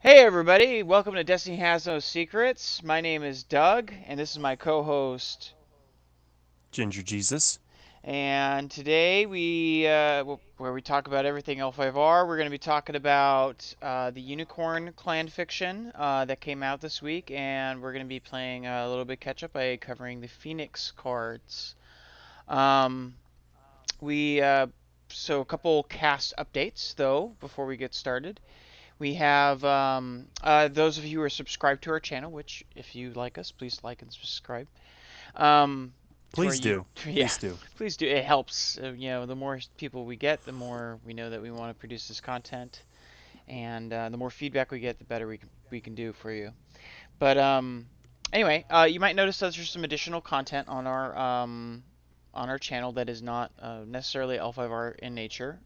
Hey everybody, welcome to Destiny Has No Secrets. My name is Doug, and this is my co-host. Ginger Jesus. And today where we talk about everything L5R, we're going to be talking about the Unicorn Clan fiction that came out this week, and we're going to be playing a little bit catch up by covering the Phoenix cards. Um, we so a couple cast updates though before we get started. We have those of you who are subscribed to our channel, which if you like us, please like and subscribe. To our Please do. yeah, Please do. please do. It helps. The more people we get, the more we know that we want to produce this content, and the more feedback we get, the better we can do for you. But anyway, you might notice that there's some additional content on our channel that is not necessarily L5R in nature.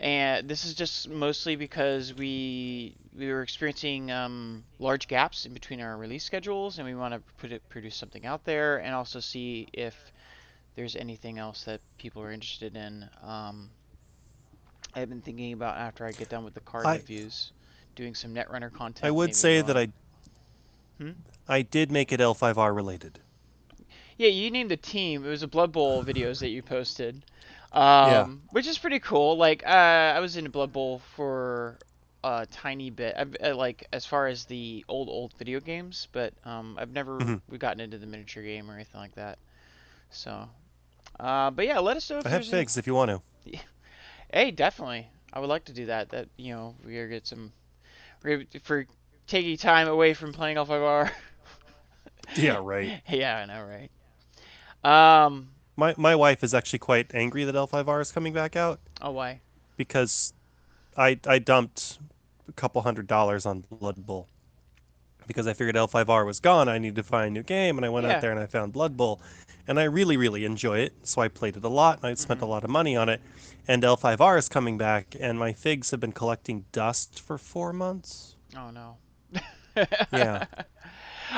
And this is just mostly because we were experiencing large gaps in between our release schedules, and we want to produce something out there, and also see if there's anything else that people are interested in. I've been thinking about after I get done with the card I reviews, doing some Netrunner I content, would maybe say that more. I Hmm? I did make it L5R related. Yeah, you named the team. It was a Blood Bowl videos that you posted, Yeah. which is pretty cool. Like, I was in Blood Bowl for a tiny bit, like as far as the old video games, but I've never Mhm. gotten into the miniature game or anything like that. So, but yeah, let us know if I have there's any. figs if you want to. Hey, definitely, I would like to do that. That we're gonna get some for taking time away from playing L5R. Yeah, right. Yeah, I know, right? Um, My wife is actually quite angry that L5R is coming back out oh why? because I dumped a couple $100 on Blood Bowl because I figured L5R was gone. I needed to find a new game, and I went out Yeah. there and I found Blood Bowl, and I really enjoy it. So I played it a lot, and I spent Hmm. a lot of money on it. And L5R is coming back, and my figs have been collecting dust for 4 months. Oh no. Yeah,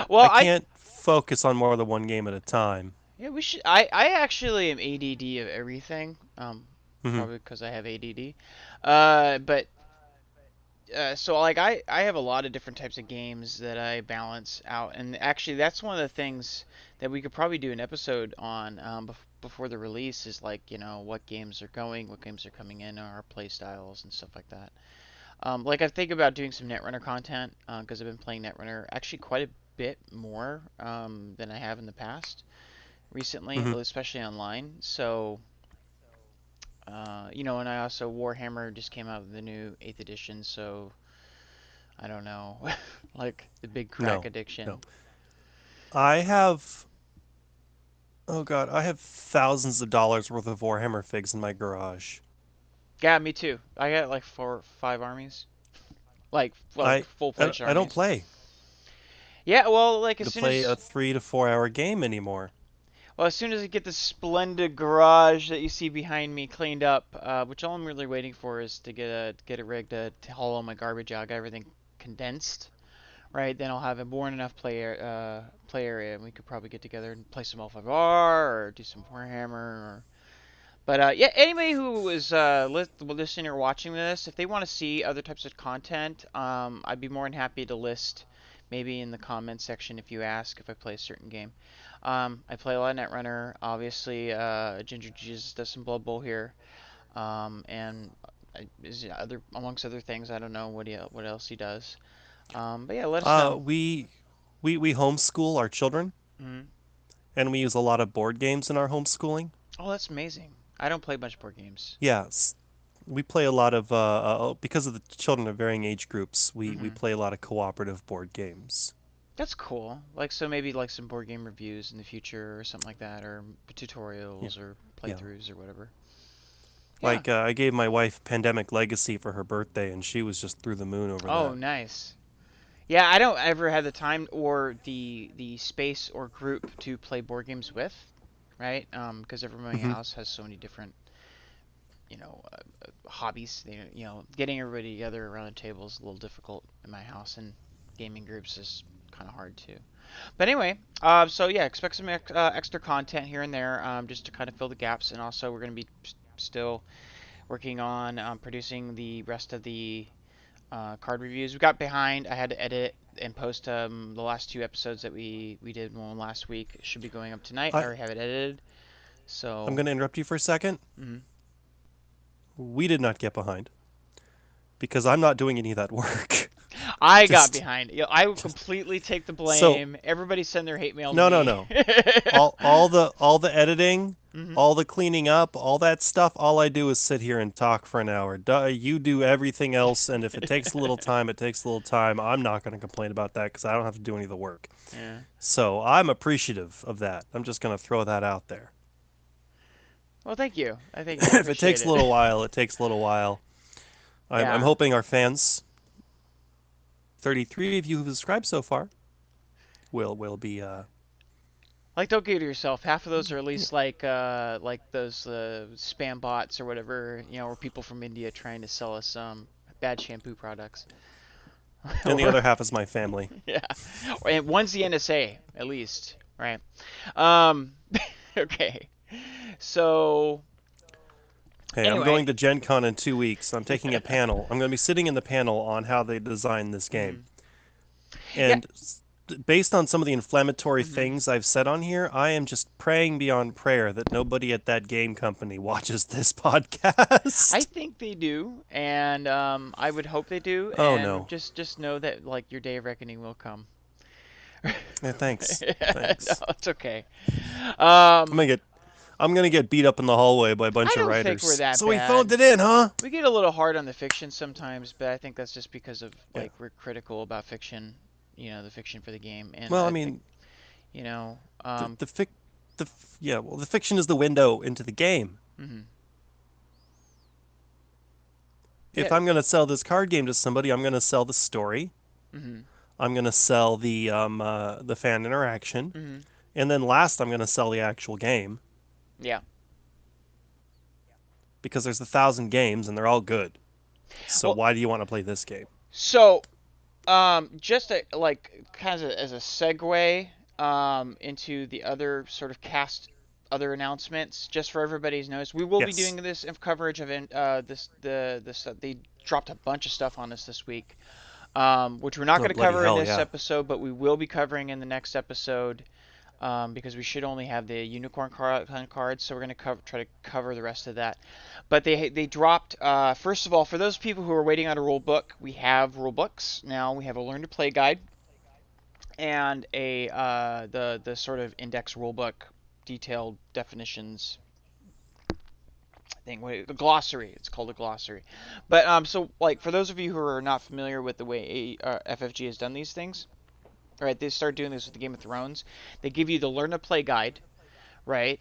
Well, I can't focus on more than one game at a time. yeah, we should. I actually am ADD of everything. Hmm. Probably because I have ADD. But so like I have a lot of different types of games that I balance out, and actually that's one of the things that we could probably do an episode on before the release is like what games are going, what games are coming in, our play styles and stuff like that. Like I think about doing some Netrunner content because I've been playing Netrunner actually quite a bit more than I have in the past recently, Hmm. especially online. So, and I also Warhammer just came out with the new 8th edition, so I don't know, like the big crack No, no. addiction. I have, oh God, I have thousands of dollars worth of Warhammer figs in my garage. Yeah, me too. I got like 4 or 5 armies, like I, I, full-fledged I don't armies. play Yeah, well, like as to soon play as a 3 to 4 hour game anymore. Well, as soon as I get the splendid garage that you see behind me cleaned up, which all I'm really waiting for is to get a rig to haul all my garbage out, get everything condensed, right? Then I'll have a born enough play area, and we could probably get together and play some L5R or do some Warhammer. But yeah, anybody who is listening or watching this, if they want to see other types of content, I'd be more than happy to list maybe in the comments section if you ask if I play a certain game. I play a lot of Netrunner. Obviously, Ginger Jesus does some Blood Bowl here, and other amongst other things. I don't know what else he does. But yeah, let us Uh, know. we we homeschool our children, Hmm. and we use a lot of board games in our homeschooling. Oh, that's amazing. I don't play much board games. Yes, we play a lot of because of the children of varying age groups. We Hmm. play a lot of cooperative board games. That's cool. Like so maybe like some board game reviews in the future or something like that, or Yeah, tutorials or yeah. playthroughs or whatever. Yeah. Like I gave my wife Pandemic Legacy for her birthday, and she was just through the moon over Oh, that. nice. Yeah, I don't ever have the time or the space or group to play board games with, right? Because everyone in my Hmm. house has so many different, hobbies. Getting everybody together around the table is a little difficult in my house, and gaming groups is kind of hard too. But anyway, so yeah, expect some extra content here and there, just to kind of fill the gaps, and also we're going to be still working on producing the rest of the card reviews. We got behind. I had to edit and post the last two episodes that we did one last week. It should be going up tonight. I I already have it edited. I'm So, going to interrupt you for a second. mhm. We did not get behind because I'm not doing any of that work. I got just behind. I would just completely take the so blame. Everybody send their hate mail to no, no, me. no. All the editing, hmm all the cleaning up, all that stuff, all I do is sit here and talk for an hour. You do everything else, and if it takes a little time, it takes a little time. I'm not going to complain about that because I don't have to do any of the work. Yeah. So I'm appreciative of that. I'm just going to throw that out there. Well, thank you. I think I If it appreciate takes a it. little while, it takes a little while. I'm Yeah. hoping our fans, 33 of you who've subscribed so far, will be Like, don't get to yourself. Half of those are at least like those spam bots or whatever, or people from India trying to sell us bad shampoo products. and the Or other half is my family. yeah, and one's the NSA at least, right? Um, okay. So Hey, I'm anyway, going to Gen Con in 2 weeks. I'm taking a panel. I'm going to be sitting in the panel on how they design this game. mhm. Yeah. And based on some of the inflammatory hmm things I've said on here, I am just praying beyond prayer that nobody at that game company watches this I podcast. think they do, and I would hope they do, Oh and no. just know that like your day of reckoning will come. Thanks. No, Thanks. it's okay. I'm Um, gonna get I'm gonna get beat up in the hallway by a I bunch of don't think we're writers. that So we bad. phoned it in, huh? We get a little hard on the fiction sometimes, but I think that's just because of Yeah. like we're critical about fiction, the fiction for the game, and Well, I I think mean, you know, the um, the fic the yeah, well, the fiction is the window into the game. mhm. If Yeah, I'm going to sell this card game to somebody, I'm going to sell the story. mhm, I'm going to sell the fan interaction, mhm, and then last I'm going to sell the actual game yeah. because there's 1,000 games and they're all good. So Well, why do you want to play this game? so just like kind of as a segue into the other sort of cast other announcements, just for everybody's notice, we will be doing Yes. this coverage of this they dropped a bunch of stuff on us this week, which we're not Oh going to bloody cover in hell, this yeah. episode, but we will be covering in the next episode. Because we should only have the unicorn cards, so we're going to try to cover the rest of that. But they dropped first of all, for those people who are waiting on a rule book, we have rule books now. We have a learn to play guide and a the sort of index rule book, detailed definitions thing. The glossary. It's called a glossary. But so like for those of you who are not familiar with the way FFG has done these things, right? They started doing this with the Game of Thrones. They give you the learn to play guide, right?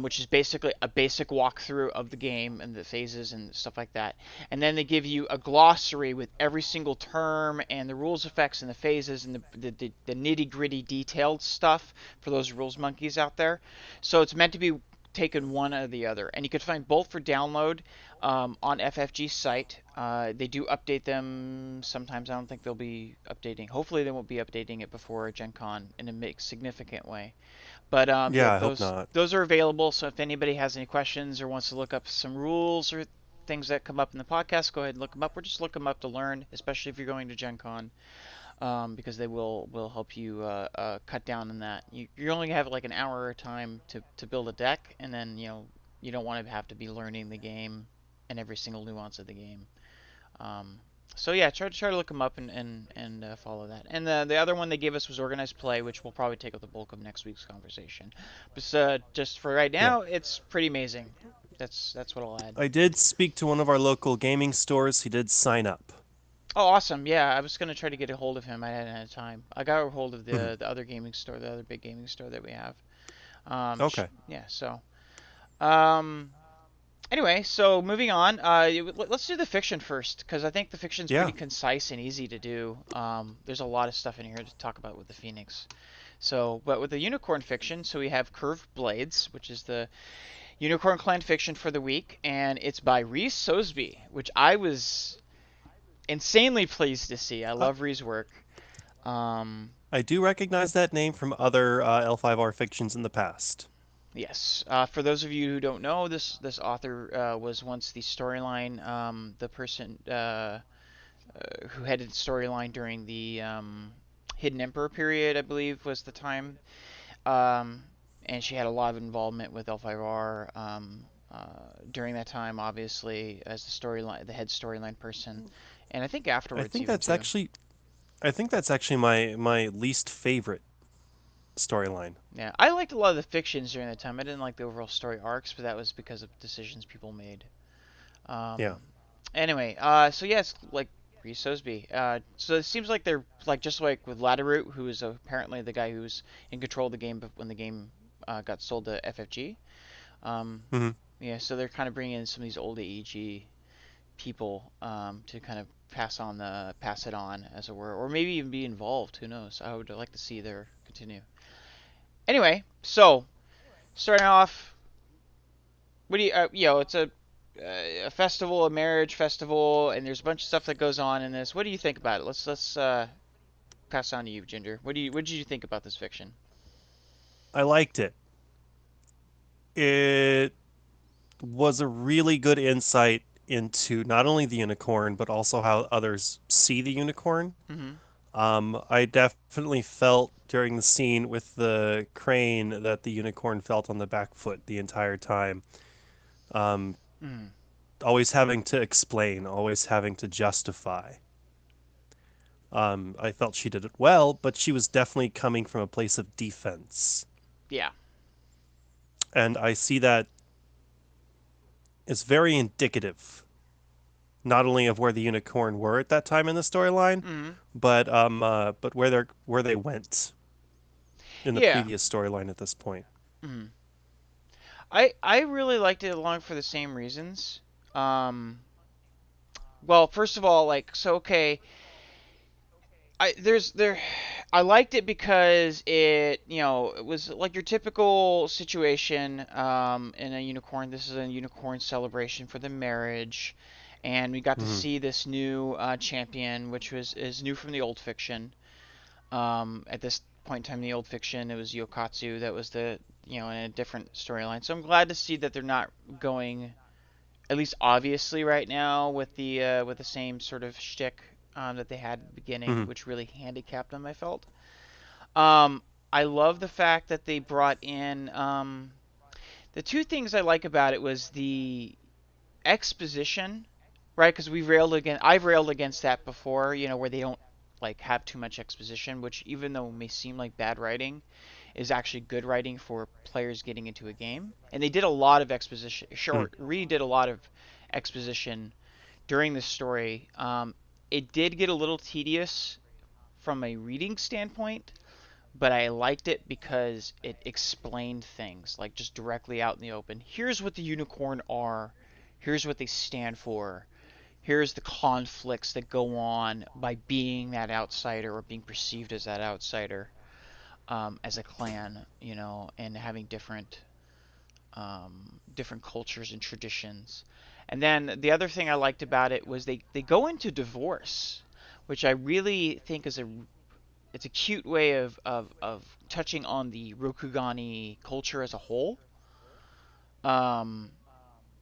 Which is basically a basic walkthrough of the game and the phases and stuff like that. And then they give you a glossary with every single term and the rules effects and the phases and the nitty gritty detailed stuff for those rules monkeys out there. So it's meant to be taken one or the other. And you can find both for download on FFG's site. They do update them sometimes. I don't think they'll be updating. Hopefully, they won't be updating it before Gen Con in a significant way. But yeah, Yeah, I hope those not. those are available. So if anybody has any questions or wants to look up some rules or things that come up in the podcast, go ahead and look them up, or just look them up to learn, especially if you're going to Gen Con, because they will help you cut down on that. You only have like an hour of time to build a deck, and then you don't want to have to be learning the game and every single nuance of the game. Um, so yeah, try to look them up and follow that. And the other one they gave us was organized play, which we'll probably take up the bulk of next week's conversation. But just for right Yeah. now, it's pretty amazing. That's what I'll add. I did speak to one of our local gaming stores. He did sign up. Oh, awesome! Yeah, I was gonna try to get a hold of him. I hadn't had time. I got a hold of Mhm. the other gaming store, the other big gaming store that we have. Okay. Yeah. So, um, anyway, so moving on. Let's do the fiction first, because I think the fiction's pretty Yeah. concise and easy to do. There's a lot of stuff in here to talk about with the Phoenix. So, but with the unicorn fiction, so we have Curved Blades, which is the Unicorn Clan fiction for the week, and it's by Reese Sosby, which I was insanely pleased to see. I Uh, love Reese's work. Um, I do recognize that name from other L5R fictions in the past. yes. For those of you who don't know, this author was once the storyline, the person who headed the storyline during the Hidden Emperor period, I believe was the time. Um, and she had a lot of involvement with L5R during that time, obviously, as the storyline, the head storyline person, and I think I afterwards think even that's too. actually I think that's actually my least favorite storyline. Yeah, I liked a lot of the fictions during that time. I didn't like the overall story arcs, but that was because of decisions people made. Yeah. Um, anyway, so yeah, it's like Reese Sosby. So it seems like they're like just like with Ladderoot, who is apparently the guy who's in control of the game when the game got sold to FFG. Um, Hmm. yeah, so they're kind of bringing in some of these old AEG people to kind of pass it on, as it were, or maybe even be involved. Who knows? I would like to see their continue. Anyway, so starting off, what do you it's a festival, a marriage festival, and there's a bunch of stuff that goes on in this. What do you think about it? Let's pass on to you, Ginger. What did you think about this fiction? I liked it. It was a really good insight into not only the unicorn but also how others see the unicorn. Mm-hmm. I definitely felt during the scene with the crane that the unicorn felt on the back foot the entire time. Um, Mm-hmm. Always having to explain, always having to justify. I felt she did it well, but she was definitely coming from a place of defense. Yeah. And I see that as very indicative, not only of where the unicorn were at that time in the storyline, Mm-hmm. but where they went in the Yeah. previous storyline at this point. Mm-hmm. I really liked it along for the same reasons. Um, well, first of all, like so, okay, I liked it because it was like your typical situation in a unicorn. This is a unicorn celebration for the marriage, and we got to Hmm. see this new champion, which was is new from the old fiction. At this point in time in the old fiction, it was Yokatsu that was the in a different storyline. So I'm glad to see that they're not going at least obviously right now with the same sort of shtick that they had at the beginning, Hmm. which really handicapped them. I felt. Um, I love the fact that they brought in the two things I like about it was the exposition, right? Because I've railed against that before, where they don't like have too much exposition, which even though it may seem like bad writing, is actually good writing for players getting into a game. And they did a lot of exposition. Hmm. Short Reed did a lot of exposition during the story. It did get a little tedious from a reading standpoint, but I liked it because it explained things like just directly out in the open. Here's what the unicorn are. Here's what they stand for. Here's the conflicts that go on by being that outsider or being perceived as that outsider as a clan, and having different cultures and traditions. And then the other thing I liked about it was they go into divorce, which I really think is a cute way of touching on the Rokugani culture as a whole. Um,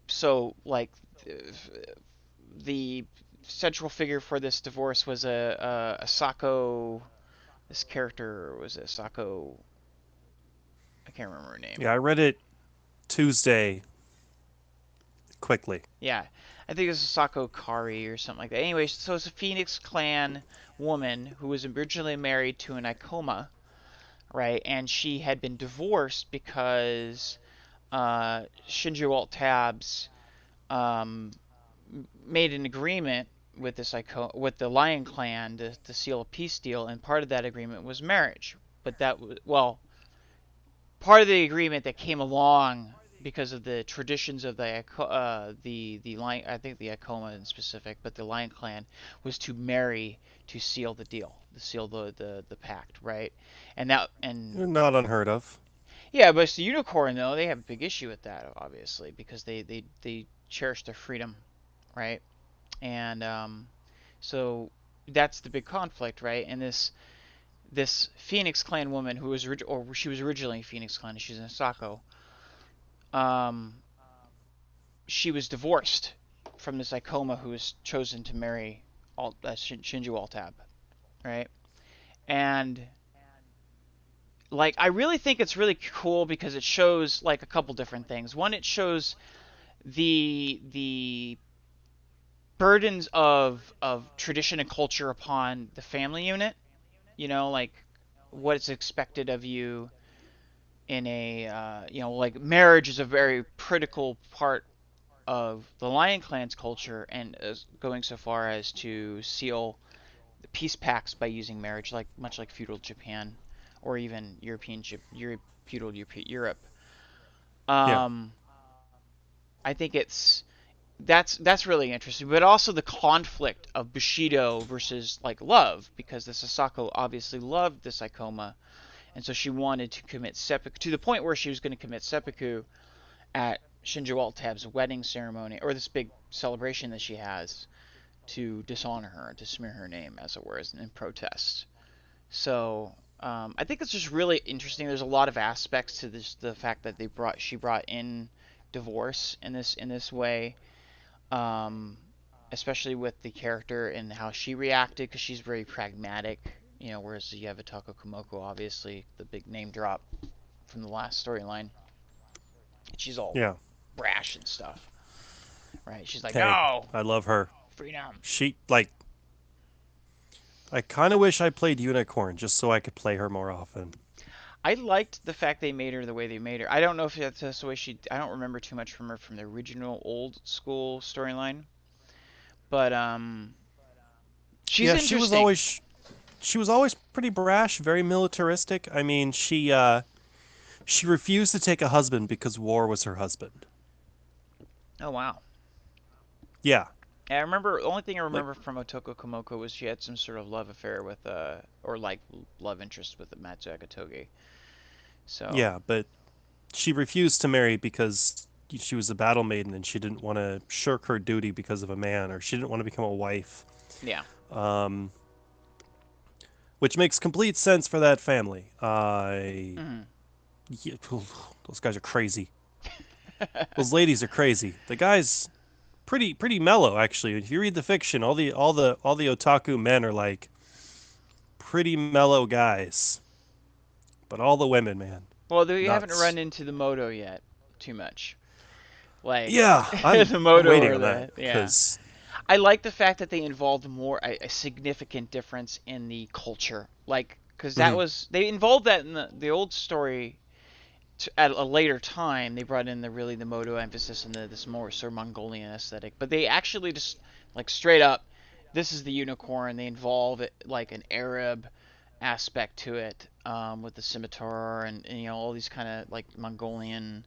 so like the central figure for this divorce was a Sako. This character was a Sako. I can't remember her name. Yeah, I read it Tuesday quickly. Yeah, I think it was a Sako Kari or something like that. Anyway, so it's a Phoenix Clan woman who was originally married to an Ikoma, right? And she had been divorced because Shinji Walt Tabs um, made an agreement with with the Lion Clan to seal a peace deal, and part of that agreement was marriage. But that was part of the agreement that came along because of the traditions of the Lion, I think the Akoma in specific, but the Lion Clan was to marry to seal the deal, to seal the pact, right? And Not unheard of. yeah, but it's the unicorn though. They have a big issue with that, obviously, because they cherish their freedom, right? And so that's the big conflict, right? And this Phoenix Clan woman who was or she was originally Phoenix Clan, she's in Sako. Um, she was divorced from this Ikoma who was chosen to marry. Shinju Altab, right? And like I really think it's really cool because it shows like a couple different things. One, it shows the burdens of tradition and culture upon the family unit. You know, like what's expected of you in a like marriage is a very critical part of the Lion Clan's culture, and going so far as to seal the peace pacts by using marriage, like much like feudal Japan or even feudal Europe. Yeah. Um, I think that's really interesting, but also the conflict of Bushido versus like love, because the Sasako obviously loved the Saikoma, and so she wanted to commit seppuku to the point where she was going to commit seppuku at Shinjo Altab's wedding ceremony, or this big celebration that she has to dishonor her, to smear her name, as it were, in protest. So I think it's just really interesting. There's a lot of aspects to this, the fact that she brought in divorce in this way, um, especially with the character and how she reacted, because she's very pragmatic. Whereas you have Atako Komoko, obviously the big name drop from the last storyline. She's all Yeah. brash and stuff, right? She's like, Hey, no, I love her. freedom. She like I kind of wish I played Unicorn just so I could play her more often. I liked the fact they made her the way they made her. I don't know if that's the way she. I don't remember too much from her from the original old school storyline, but she's Yeah, interesting. she was always pretty brash, very militaristic. I mean, she refused to take a husband because war was her husband. Oh wow. Yeah. Yeah, I remember. The only thing I Like remember from Otoko Komoko was she had some sort of love affair with or like love interest with the Matsu Akatoge. So yeah, but she refused to marry because she was a battle maiden and she didn't want to shirk her duty because of a man, or she didn't want to become a wife. yeah. Um, which makes complete sense for that family. Hmm. Yeah, those guys are crazy. Those ladies are crazy. The guys pretty mellow actually. If you read the fiction, all the otaku men are like pretty mellow guys, but all the women, man, Well, you haven't run nuts. into the moto yet too much. Like Yeah, the I'm moto waiting or on that the yeah. because I like the fact that they involved a significant difference in the culture, like because that mm-hmm, was they involved that in the old story at a later time. They brought in the moto emphasis and this more sort of Mongolian aesthetic, but they actually just like straight up, this is the unicorn. They involve it like an Arab aspect to it, with the scimitar and all these kind of like Mongolian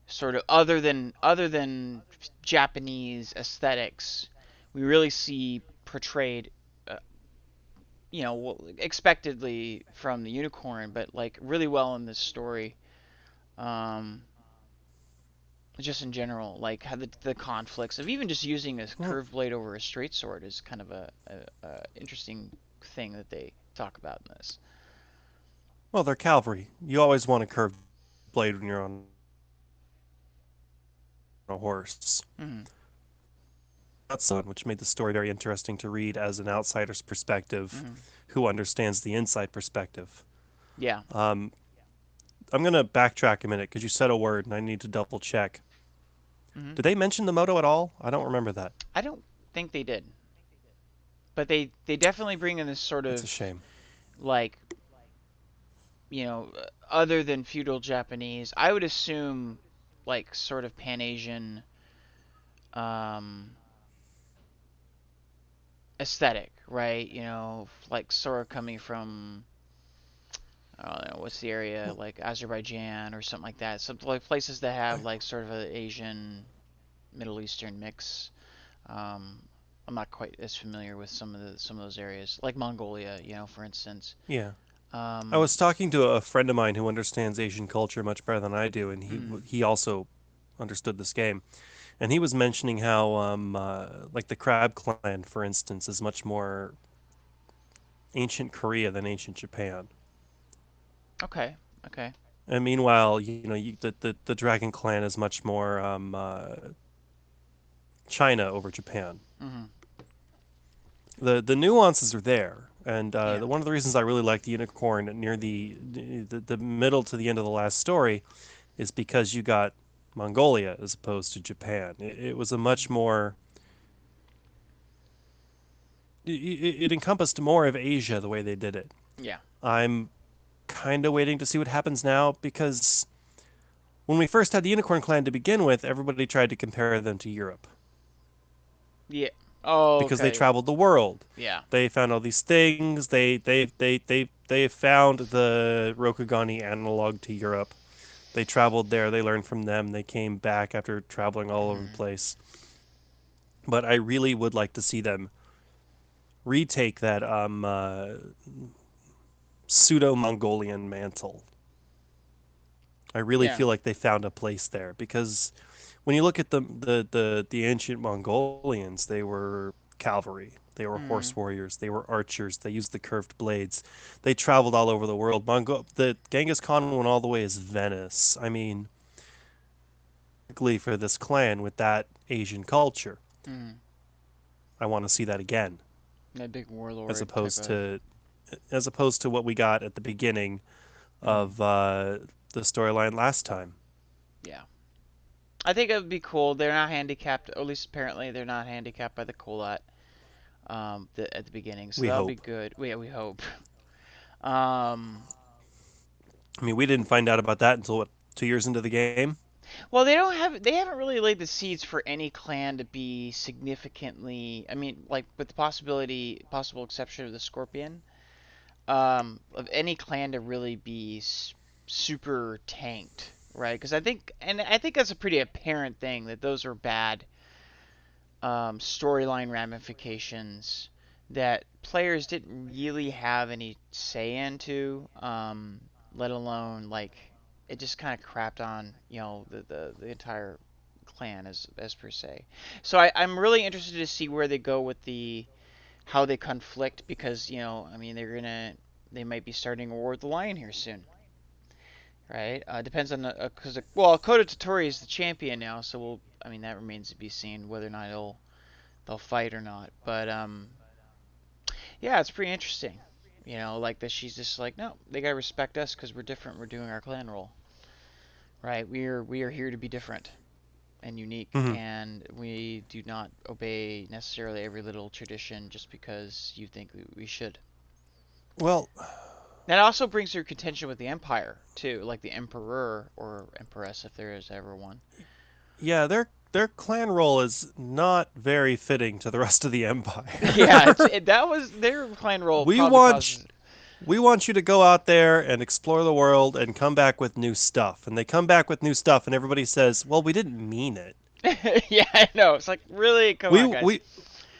sort of other than Japanese aesthetics, we really see portrayed, uh, expectedly from the unicorn, but like really well in this story. Um, just in general, like how the conflicts of even just using a well, curved blade over a straight sword is kind of a interesting thing that they talk about in this. well, they're cavalry. You always want a curved blade when you're on a horse. Hmm. That's the one which made the story very interesting to read as an outsider's perspective, Hmm. who understands the inside perspective. Yeah. Um, I'm gonna backtrack a minute because you said a word and I need to double check. Hmm. Did they mention the moto at all? I don't remember that. I don't think they did, but they definitely bring in this sort That's a of shame. like other than feudal Japanese, I would assume like sort of Pan Asian um, aesthetic, right? Like sort of coming from, I don't know, what's the area, Well, like Azerbaijan or something like that. Some like places that have I, like sort of an Asian, Middle Eastern mix. Um, I'm not quite as familiar with some of those areas, like Mongolia, for instance. yeah. I Um, was talking to a friend of mine who understands Asian culture much better than I do, and mm, he also understood this game. And he was mentioning how like the Crab Clan, for instance, is much more ancient Korea than ancient Japan. okay, okay. And meanwhile, the Dragon Clan is much more China over Japan. Hmm. The nuances are there, and Yeah. one of the reasons I really like the unicorn near the middle to the end of the last story is because you got Mongolia as opposed to Japan. It was a much more it encompassed more of Asia the way they did it. Yeah. I'm kind of waiting to see what happens now because when we first had the Unicorn Clan to begin with, everybody tried to compare them to Europe Yeah. Oh, because they okay. traveled the world. Yeah. They found all these things. They found the Rokugani analog to Europe. They traveled there. They learned from them. They came back after traveling all over the Hmm. place. But I really would like to see them retake that pseudo Mongolian mantle. I really Yeah. feel like they found a place there because when you look at the ancient Mongolians, they were cavalry, they were Hmm. horse warriors, they were archers, they used the curved blades, they traveled all over the world. The Genghis Khan went all the way as Venice. I mean, for this clan with that Asian culture, Hmm. I want to see that again, That big as warlord type opposed of. to as opposed to what we got at the beginning Hmm. of the storyline last time. Yeah. I think it would be cool. They're not handicapped, or at least apparently they're not handicapped by the Kolat at the beginning, so We that'll be hope. good. We hope. Um, I mean, we didn't find out about that until what 2 years into the game. well, they haven't really laid the seeds for any clan to be significantly. I mean, like with the possible exception of the Scorpion, of any clan to really be super tanked, right? Because I think that's a pretty apparent thing that those are bad storyline ramifications that players didn't really have any say into, let alone like it just kind of crapped on the entire clan as per se. So I'm really interested to see where they go with the how they conflict because I mean they might be starting a war with the lion here soon, right? Depends on the because well Kota Totori is the champion now, so I mean that remains to be seen whether or not they'll fight or not. But yeah, it's pretty interesting. Like that she's just like, no, they gotta respect us because we're different. We're doing our clan role, right? We are here to be different and unique, Mm-hmm. and we do not obey necessarily every little tradition just because you think we should. Well, That also brings her contention with the Empire too, like the Emperor or Empress if there is ever one. yeah, their clan role is not very fitting to the rest of the Yeah, empire. that was their clan role we probably want causes. we want you to go out there and explore the world and come back with new stuff. And they come back with new stuff and everybody says, "Well, we didn't mean it. Yeah, I know. It's like really, come We on, guys. we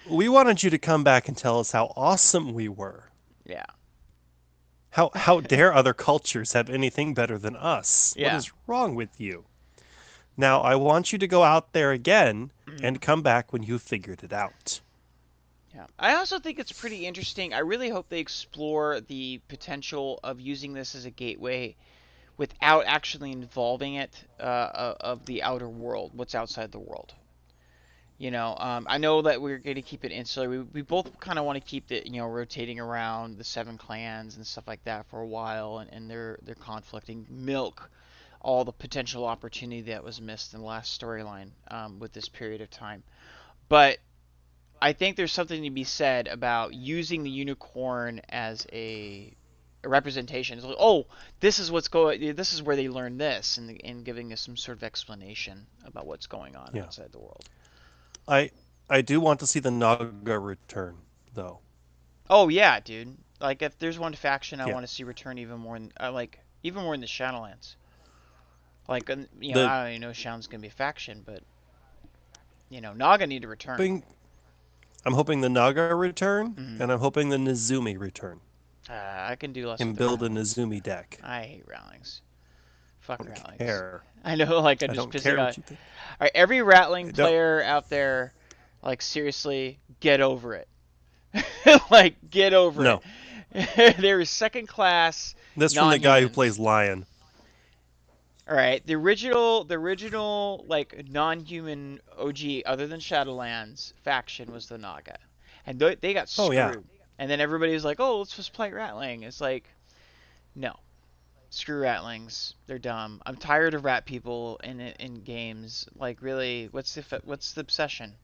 we wanted you to come back and tell us how awesome we were. Yeah. How dare other cultures have anything better than us? What Yeah. is wrong with you?" Now, I want you to go out there again Mhm. and come back when you've figured it out. Yeah. I also think it's pretty interesting. I really hope they explore the potential of using this as a gateway without actually involving it of the outer world, what's outside the world. I know that we're going to keep it insular. We both kind of want to keep it, rotating around the seven clans and stuff like that for a while, and they're conflicting, milk all the potential opportunity that was missed in the last storyline with this period of time. But I think there's something to be said about using the unicorn as a representation. It's like, oh, this is what's going. This is where they learned this, and giving us some sort of explanation about what's going on Yeah. outside the world. I I do want to see the Naga return, though. Oh yeah, dude. Like if there's one faction I Yeah. want to see return even more, like even more in the Shadowlands. Like The I don't even know if Shadowlands gonna be a faction, but Naga need to return. hoping I'm hoping the Naga return Hmm. and I'm hoping the Nezumi return I can do less with and the build a Ratlings. Nezumi deck. I hate Ratlings. I Fuck don't Ratlings. care. I know, like I'm I just don't pissing care on. what you think. All right, every Ratling No, player out there, like seriously, get over it. Like get over it. no. They're second class This from the guy who non-humans. plays Lion. All right, the original like non-human OG other than Shadowlands faction was the Naga. and they got Oh yeah. screwed. And then everybody was like, "Oh, let's just play Ratling." It's like, no, screw Ratlings. They're dumb. I'm tired of rat people in games. Like, really, what's the obsession?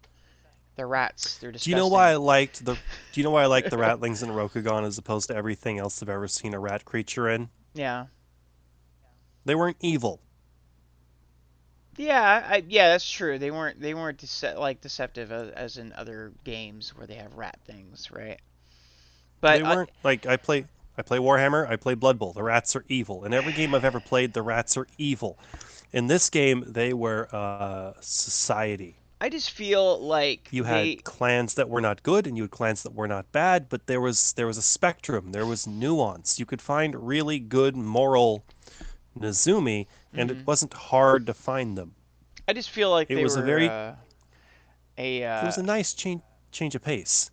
They're rats. They're Do you know why disgusting. I liked the Do you know why I liked the Ratlings in Rokugan as opposed to everything else I've ever seen a rat creature in? Yeah. They weren't evil. Yeah, yeah, that's true. They weren't deceptive as in other games where they have rat things, right? But They weren't like I play Warhammer, I play Blood Bowl. The rats are evil. In every game I've ever played, the rats are evil. In this game, they were society. I just feel like You had clans that were not good and you had clans that were not bad, but there was a spectrum, there was nuance. You could find really good moral Nezumi, and it mhm. wasn't hard to find them. I just feel like It they was a were very a it was a nice change of pace.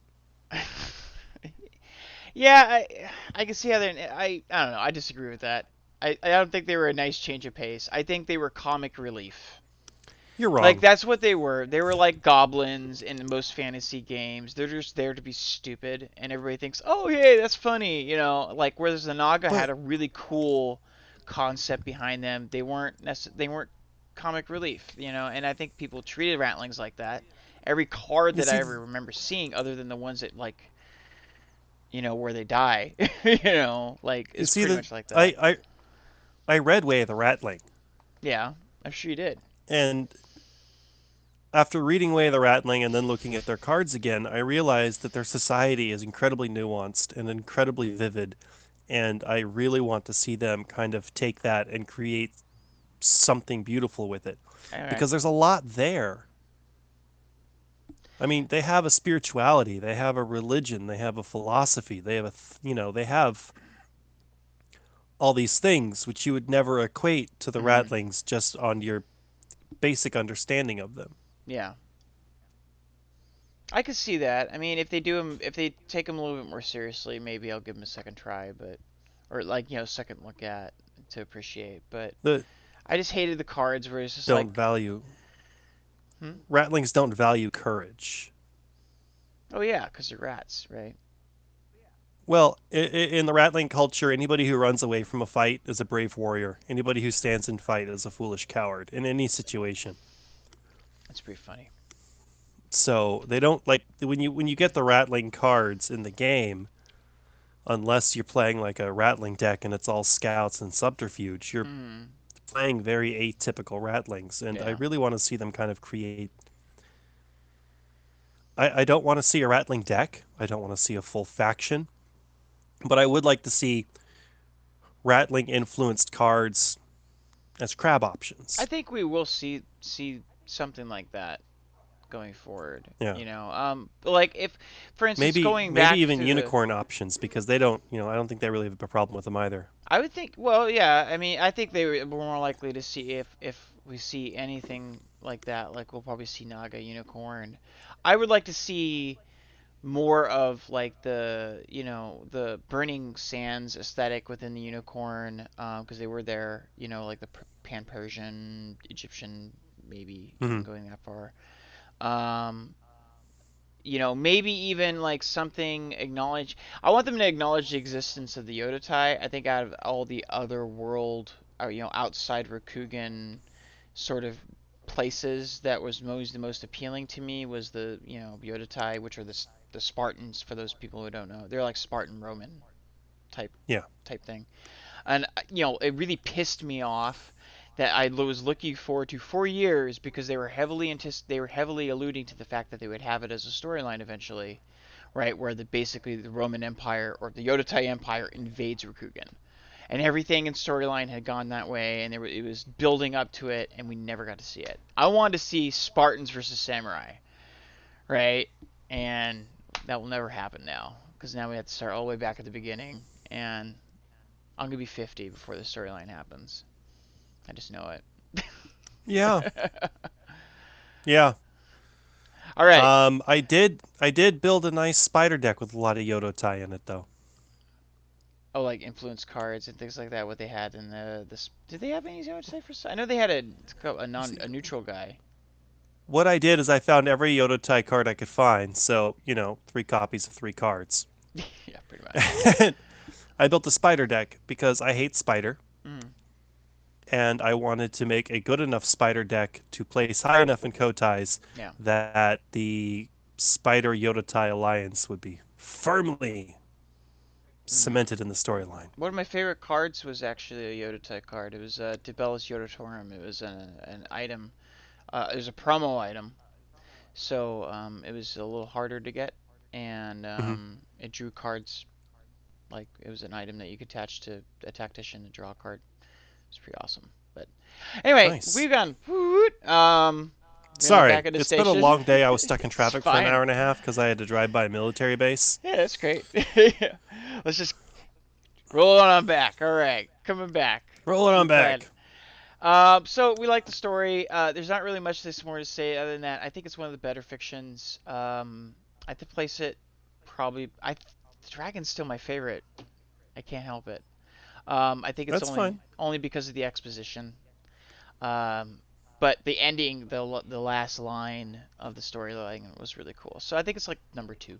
yeah, I can see how they're I don't know. I disagree with that. I don't think they were a nice change of pace. I think they were comic relief. You're Like wrong. that's what they were. They were like goblins in most fantasy games. They're just there to be stupid, and everybody thinks, "Oh, hey, that's funny," you know. Like whereas the Naga had But a really cool concept behind them. They weren't comic relief, you know. And I think people treated Ratlings like that. Every card you that I see ever remember seeing, other than the ones that like where they die, like you is see pretty that much like that. I read Way of the Ratling, Yeah, I'm sure you did. and after reading Way of the Ratling and then looking at their cards again, I realized that their society is incredibly nuanced and incredibly vivid, and I really want to see them kind of take that and create something beautiful with it All right. because there's a lot there. I mean, they have a spirituality, they have a religion, they have a philosophy, they have they have all these things which you would never equate to the Mm, Ratlings just on your basic understanding of them. yeah. I could see that. I mean, if they take them a little bit more seriously, maybe I'll give them a second try, but or like second look at to appreciate. But The I just hated the cards where it's just don't like, value hmm? Ratlings don't value courage. Oh yeah, because they're rats, right? Well, in the Ratling culture, anybody who runs away from a fight is a brave warrior. Anybody who stands and fight is a foolish coward in any situation. That's pretty funny. So they don't like when you get the Ratling cards in the game, unless you're playing like a Ratling deck and it's all scouts and subterfuge, you're Hmm. playing very atypical Ratlings, and I Yeah. really want to see them kind of create. I don't want to see a Ratling deck. I don't want to see a full faction, but I would like to see Ratling influenced cards as crab I options. think we will see something like that going forward. Yeah. Like if, for instance, going Maybe back even to the unicorn options because they don't, I don't think they really have a problem with them either. I would think, well, yeah. I mean, I think they were more likely to see if we see anything like that. Like we'll probably see Naga Unicorn. I would like to see more of like the Burning Sands aesthetic within the Unicorn, because they were there. Like the Pan-Persian, Egyptian, maybe even Hmm. going that far. Um, maybe even like something acknowledge. I want them to acknowledge the existence of the Yodotai. I think out of all the other world, or outside Rokugan sort of places, that was the most appealing to me was the Yodotai, which are the Spartans. For those people who don't know, they're like Spartan Roman type Yeah. type thing. And it really pissed me off that I was looking forward to for years because they were heavily alluding to the fact that they would have it as a storyline eventually, right? Where basically the Roman Empire or the Yodotai Empire invades Rokugan, and everything in storyline had gone that way, and it was building up to it, and we never got to see it. I wanted to see Spartans versus samurai, right? And that will never happen now because now we have to start all the way back at the beginning, and I'm gonna be 50 before the storyline happens. I just know it. Yeah. Yeah. All right. I did build a nice spider deck with a lot of Yodo in it though. Oh, like influence cards and things like that. What they had in the this? Did they have any zero say for? I know they had a You see, neutral guy. what I did is I found every Yodotai card I could find. So, 3 copies of 3 cards. Yeah, pretty much. And I built a spider deck because I hate spider. Mm, And I wanted to make a good enough spider deck to place high enough in Kotais yeah. that the Spider Yodotai alliance would be firmly Mm. cemented in the storyline. One of my favorite cards was actually a Yoda type card. It was Dibellus Yodatorum. It was an item. It was a promo item, so it was a little harder to get, and Hmm. it drew cards like it was an item that you could attach to a tactician to draw a card. It's pretty awesome. But anyway, Nice. we've gone. Woot. Gonna get Sorry, back at the it's been a station. long day. I was stuck in It's traffic for an fine. hour and a half because I had to drive by a military base. Yeah, that's great. Yeah. Let's just roll on back. All right, coming back Roll it to on the plan. back. So we like the story. There's not really much this more to say other than that. I think it's one of the better fictions. I have to place it probably. The Dragon's still my favorite. I can't help it. I think it's That's fine. only because of the exposition. Um, but the ending, the last line of the storyline was really cool. So I think it's like number two.